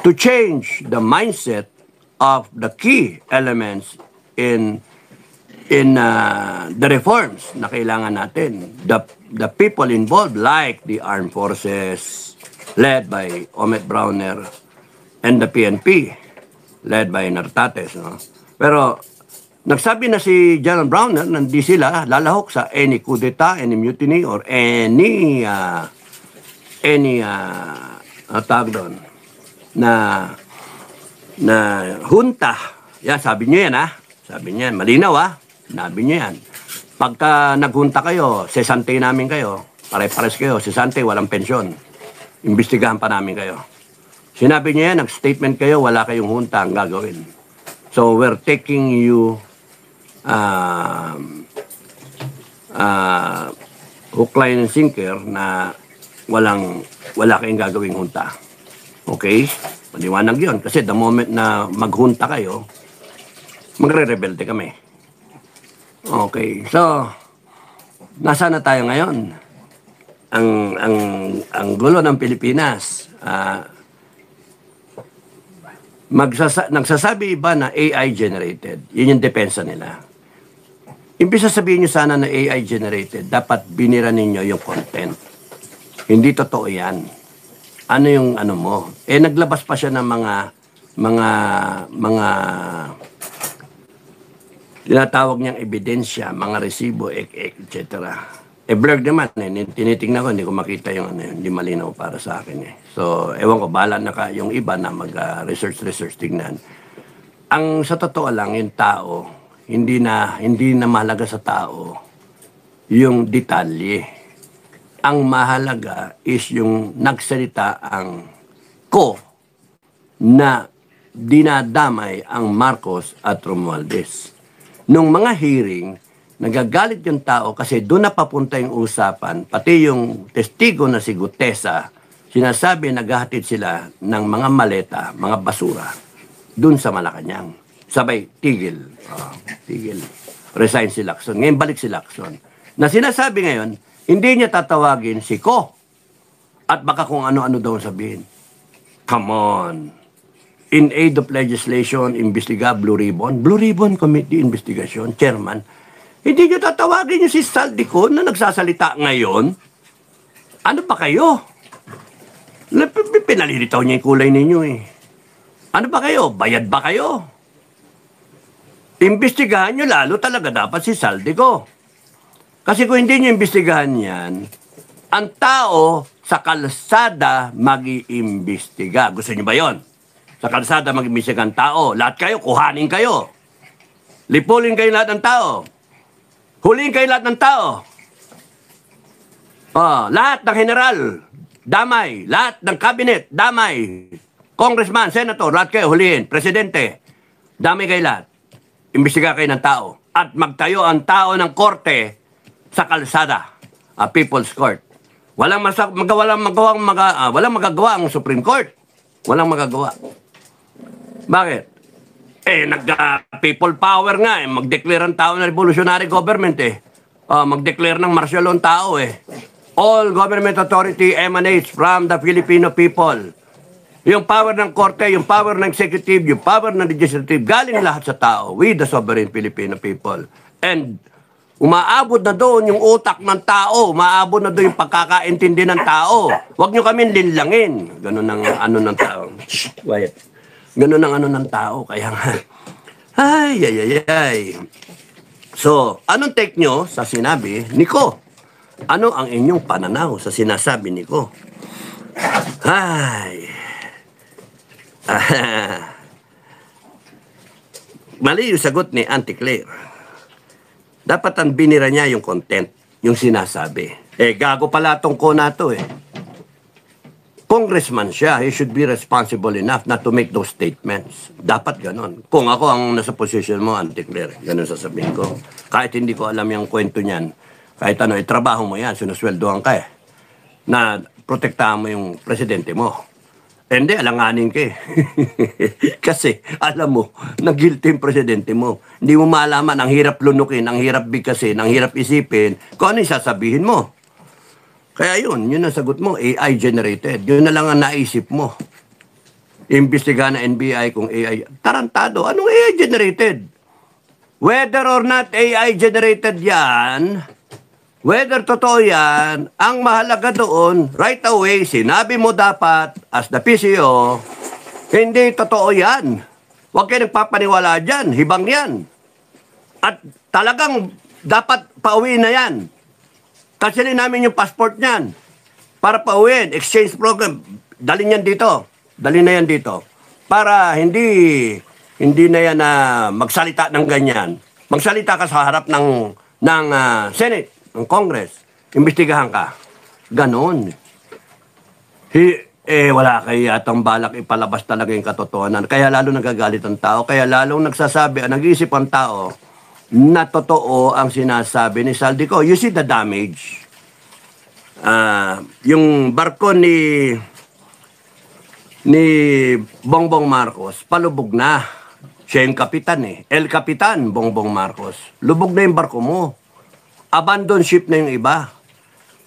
to change the mindset of the key elements in the reforms na kailangan natin. The people involved, like the armed forces led by Omet Browner and the PNP led by Nartates. No? Pero nagsabi na si General Browner na hindi sila lalahok sa any coup d'etat, any mutiny, or any tawag doon, na junta. Yan, sabi niyo yan, ha? Sabi niya, malinaw, ha? Sabi niyo yan. Pagka naghunta kayo, sesante namin kayo, pare-pares kayo, sesante, walang pensyon. Imbestigahan pa namin kayo. Sinabi niya yan, nag-statement kayo, wala kayong junta ang gagawin. So, we're taking you hook, line, and sinker na wala kayong gagawing junta. Okay? Maliwanag yun. Kasi the moment na maghunta kayo, magre-rebelde kami. Okay. So, nasa na tayo ngayon? Ang gulo ng Pilipinas, nagsasabi iba na AI generated. Yun yung depensa nila. Imbis na sabihin nyo sana na AI generated, dapat binira ninyo yung content. Hindi totoo yan. Ano yung ano mo? Naglabas pa siya ng mga tinatawag niyang ebidensya, mga resibo, etc. Blurred naman. Tinitingnan ko, hindi ko makita yung ano, hindi malinaw para sa akin. So, ewan ko, bahala na ka yung iba na mag-research tingnan. Ang sa totoo lang, yung tao, hindi na mahalaga sa tao yung detalye. Ang mahalaga is yung nagsalita ang ko na dinadamay ang Marcos at Romualdez. Nung mga hearing, nagagalit yung tao kasi doon na papunta yung usapan, pati yung testigo na si Gutesa, sinasabi naghahatid sila ng mga maleta, mga basura, doon sa Malacanang. Sabay, tigil. Tigil. Resign si Lacson. Ngayon balik si Lacson. Na sinasabi ngayon, hindi niya tatawagin si Ko. At baka kung ano-ano daw sabihin. Come on. In aid of legislation, imbestiga Blue Ribbon. Blue Ribbon Committee Investigation, Chairman. Hindi niyo tatawagin niyo si Saldico na nagsasalita ngayon. Ano ba kayo? Pinalilitaw niya yung kulay ninyo eh. Ano ba kayo? Bayad ba kayo? Imbestigahan niyo lalo talaga dapat si Saldico. Kasi kung hindi niyo imbestigahan yan, ang tao sa kalsada mag-iimbestiga. Gusto niyo ba yon? Sa kalsada mag-iimbestiga ang tao. Lahat kayo, kuhanin kayo. Lipulin kayo lahat ng tao. Huliin kayo lahat ng tao. Lahat ng general, damay. Lahat ng cabinet, damay. Congressman, senator, lahat kayo, huliin. Presidente, damay kayo lahat. Imbestiga kayo ng tao. At magtayo ang tao ng korte sa kalsada. People's Court. Walang magagawa ang Supreme Court. Walang magagawa. Bakit? Nag-people power nga eh. Mag-declare ang tao na revolutionary government eh. Mag-declare ng martial law ang tao eh. All government authority emanates from the Filipino people. Yung power ng korte, yung power ng executive, yung power ng legislative, galing lahat sa tao. We the sovereign Filipino people. And umaabot na doon yung utak ng tao. Umaabot na doon yung pagkakaintindi ng tao. Huwag nyo kami linlangin. Ganun ang ano ng tao. Shh, quiet. Ganun ang ano ng tao. Kaya nga, ay. So, anong take nyo sa sinabi ni Ko? Ano ang inyong pananaw sa sinasabi ni Ko? Mali yung sagot ni Auntie Claire. Dapat ang binira niya yung content, yung sinasabi. Gago pala tong Ko na to eh. Congressman siya, he should be responsible enough not to make those statements. Dapat ganon. Kung ako ang nasa position mo, Auntie Claire, ganon sasabihin ko. Kahit hindi ko alam yung kwento niyan, kahit ano, trabaho mo yan, sinusweldohan ka eh, na protektahan mo yung presidente mo. Hindi, alanganin ka eh. Kasi, alam mo, na guilty yung presidente mo. Hindi mo maalaman, ang hirap lunukin, ang hirap bigkasin, ang hirap isipin, kung ano yung sasabihin mo. Kaya yun ang sagot mo, AI generated. Yun na lang ang naisip mo. Imbestigahan ng NBI kung AI. Tarantado. Anong AI generated? Whether or not AI generated yan, whether totoo yan, ang mahalaga doon, right away, sinabi mo dapat, as the PCO, hindi totoo yan. Huwag kayo nagpapaniwala dyan. Hibang yan. At talagang dapat pauwi na yan. Kasilin namin yung passport niyan. Para pauwiin. Exchange program. Dalhin yan dito. Dalhin na yan dito. Para hindi na yan magsalita ng ganyan. Magsalita ka sa harap ng Senate, ng Congress. Imbestigahan ka. Ganon. Wala kayo yatang balak ipalabas talaga yung katotohanan. Kaya lalo nagagalit ang tao. Kaya lalong nagsasabi, nag-iisip ang tao na totoo ang sinasabi ni Saldico. You see the damage. Yung barko ni Bongbong Marcos, palubog na. Siya yung kapitan eh. El Kapitan, Bongbong Marcos. Lubog na yung barko mo. Abandon ship na yung iba.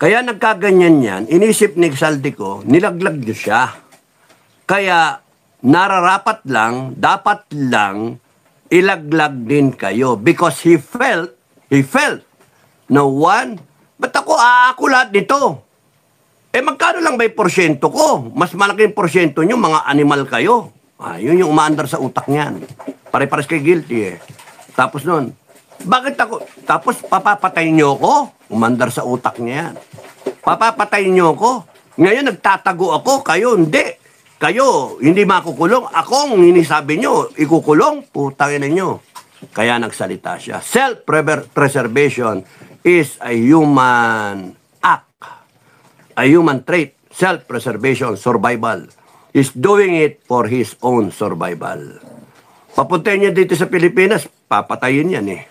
Kaya nagkaganyan yan, inisip ni Saldico, nilaglag niyo siya. Kaya nararapat lang, dapat lang, ilaglag din kayo. Because he felt, no one, ba't ako lahat nito? Magkano lang ba yung porsyento ko? Mas malaki yung porsyento nyo, mga animal kayo. Yun yung umaandar sa utak niyan. Pare-pares kay guilty eh. Tapos nun, bakit ako? Tapos papapatayin nyo ko? Umandar sa utak niya yan. Papapatayin nyo ko? Ngayon nagtatago ako, kayo hindi. Kayo, hindi makukulong. Akong hinisabi nyo, ikukulong, putangin ninyo. Kaya nagsalita siya. Self-preservation is a human act. A human trait. Self-preservation, survival. He's doing it for his own survival. Papuntayin niya dito sa Pilipinas, papatayin yan eh.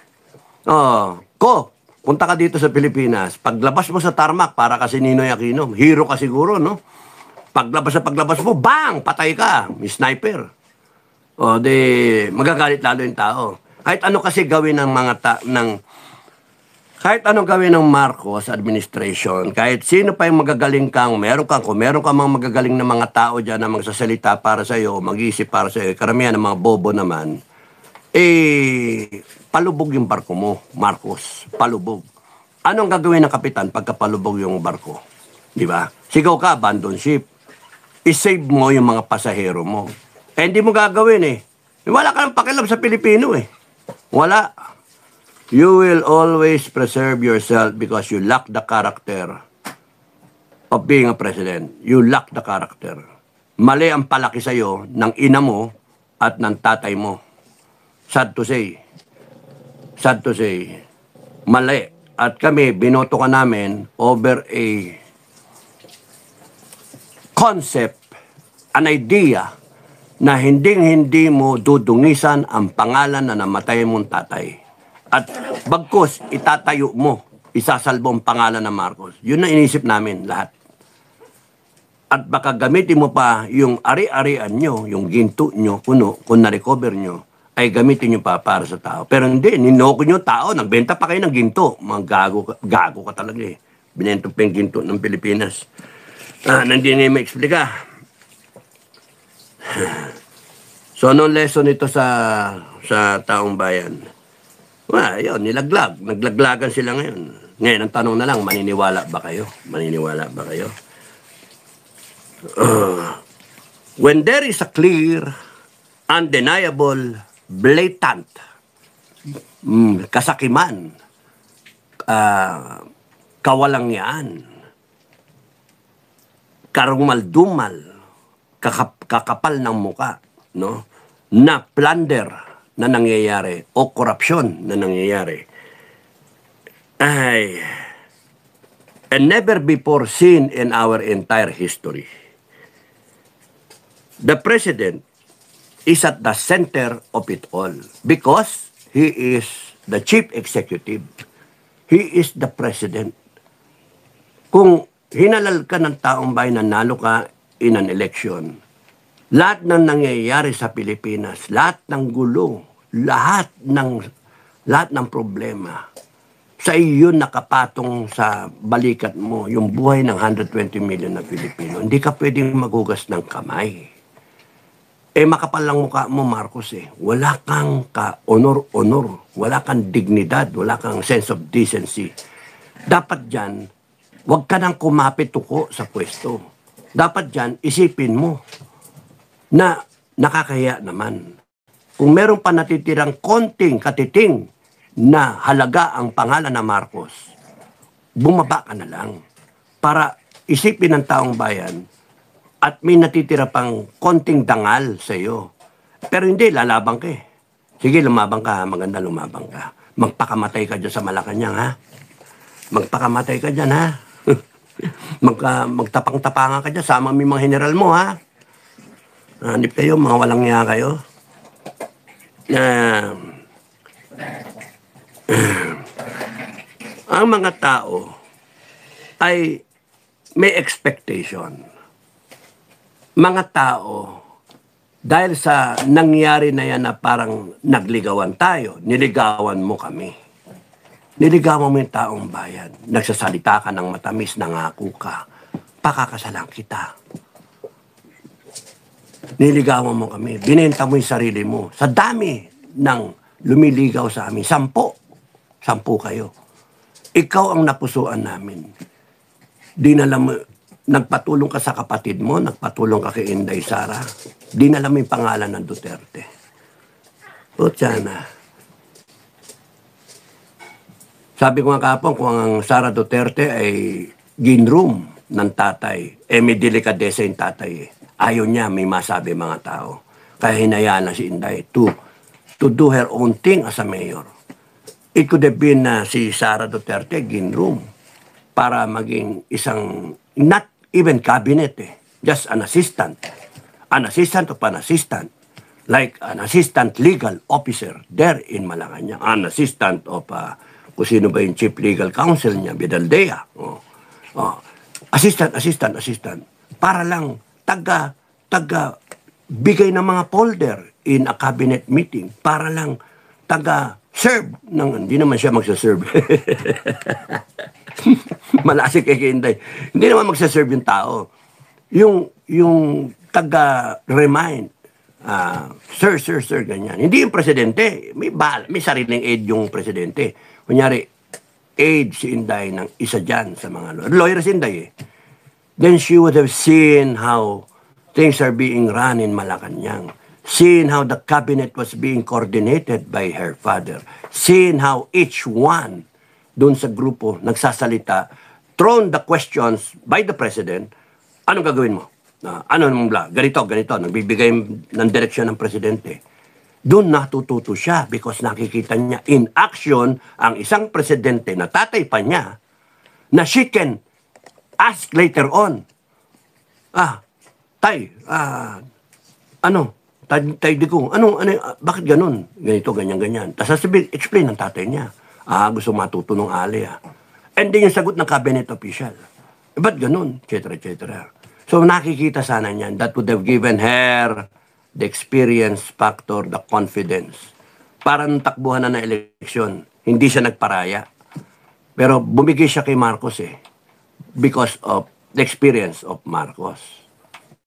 Punta ka dito sa Pilipinas. Paglabas mo sa tarmac, para kasi Ninoy Aquino. Hero ka siguro, no? Paglabas mo, bang! Patay ka. May sniper. Magagalit lalo yung tao. Kahit ano kasi gawin ng kahit anong gawin ng Marcos administration, kahit sino pa yung magagaling kung meron kang mga magagaling na mga tao dyan na magsasalita para sa iyo, mag-iisip para sa iyo, karamihan ng mga bobo naman, palubog yung barko mo, Marcos. Palubog. Anong gagawin ng kapitan pagka palubog yung barko? Di ba? Sigaw ka, abandon ship. I-save mo yung mga pasahero mo. Hindi mo gagawin eh. Wala ka ng pakialam sa Pilipino eh. Wala. You will always preserve yourself because you lack the character of being a president. You lack the character. Mali ang palaki sa'yo ng ina mo at ng tatay mo. Sad to say. Sad to say. Mali. At kami, binoto ka namin over a concept, an idea, na hindi mo dudungisan ang pangalan na namatay mong tatay. At bagkus, itatayo mo, isasalbo ang pangalan ng Marcos. Yun na inisip namin lahat. At baka gamitin mo pa yung ari-arian nyo, yung ginto nyo, kung na-recover nyo, ay gamitin nyo pa para sa tao. Pero hindi, ninoko nyo tao, nagbenta pa kayo ng ginto. Mga gago ka talaga eh. Binento pa yung ginto ng Pilipinas. Nandiyan na yung ma-explika. So, anong lesson ito sa taong bayan? Yun, nilaglag. Naglaglagan sila ngayon. Ngayon, ang tanong na lang, maniniwala ba kayo? Maniniwala ba kayo? When there is a clear, undeniable, blatant, kasakiman, kawalangyaan, karumal-dumal, kakapal ng muka, no? Na plunder na nangyayari o korupsyon na nangyayari ay and never before seen in our entire history. The president is at the center of it all because he is the chief executive. He is the president. Kung hinalal ka ng taong bayan, nanalo ka in an election, lahat ng nangyayari sa Pilipinas, lahat ng gulo, lahat ng problema, sa iyo nakapatong sa balikat mo yung buhay ng 120 million na Pilipino. Hindi ka pwedeng magugas ng kamay. makapal lang mukha mo, Marcos eh. Wala kang ka-honor-honor. Wala kang dignidad. Wala kang sense of decency. Dapat dyan, huwag ka nang kumapit tuko sa pwesto. Dapat dyan, isipin mo na nakakaya naman. Kung meron pa natitirang konting katiting na halaga ang pangalan na Marcos, bumaba ka na lang para isipin ng taong bayan at may natitira pang konting dangal sa iyo. Pero hindi, lalabang ka eh. Sige, lumabang ka, maganda lumabang ka. Magpakamatay ka dyan sa Malacanang, ha? Magpakamatay ka dyan, ha? Magtapang-tapangan ka dyan, sama mo yung mga general mo, ha? Hanip kayo, mga walang niya kayo. Ang mga tao ay may expectation. Mga tao, dahil sa nangyari na yan na parang nagligawan tayo, niligawan mo kami. Niligawan mo yung taong bayan. Nagsasalita ka ng matamis, nangako ka. Pakakasalan kita. Niligawan mo kami. Binenta mo yung sarili mo. Sa dami ng lumiligaw sa amin. 10 kayo. Ikaw ang napusuan namin. Dinala mo, nagpatulong ka sa kapatid mo, nagpatulong ka kay Inday Sara. Dinala mo yung pangalan ng Duterte. O tiyana. Sabi ko nga kapon, kung ang Sara Duterte ay ginroom ng tatay, may delikadesa yung tatay eh. Ayaw niya, may masabi mga tao. Kaya hinayaan na si Inday to do her own thing as a mayor. It could have been na si Sara Duterte ginroom para maging isang, not even cabinet eh, just an assistant. An assistant of an assistant. Like an assistant legal officer there in Malacanang. An assistant of, kung sino ba yung chief legal counsel niya, Bidaldea. Assistant. Para lang bigay ng mga folder in a cabinet meeting. Para lang serve ng, hindi naman siya magsaserve. Malasik kay Inday. Hindi naman magsaserve yung tao. Yung remind, sir, ganyan. Hindi yung presidente. May sariling aid yung presidente. Kunyari, aid si Inday ng isa dyan sa mga lawyer si Inday eh. Then she would have seen how things are being run in Malacanang. Seen how the cabinet was being coordinated by her father. Seen how each one doon sa grupo nagsasalita, thrown the questions by the president, anong gagawin mo? Ano mong bla? Ganito, nagbibigay ng direksyon ng presidente. Doon natututo siya because nakikita niya in action ang isang presidente na tatay pa niya na she can ask later on, tay, bakit ganun? Ganito, ganyan. Tapos sasabihin, explain ng tatay niya. Gusto matuto ng ali. And then yung sagot ng cabinet official. Ba't ganun? Etc. So nakikita sana niyan, that would have given her the experience factor, the confidence. Para nung takbuhan na ng eleksyon, hindi siya nagparaya. Pero bumigay siya kay Marcos eh. Because of the experience of Marcos.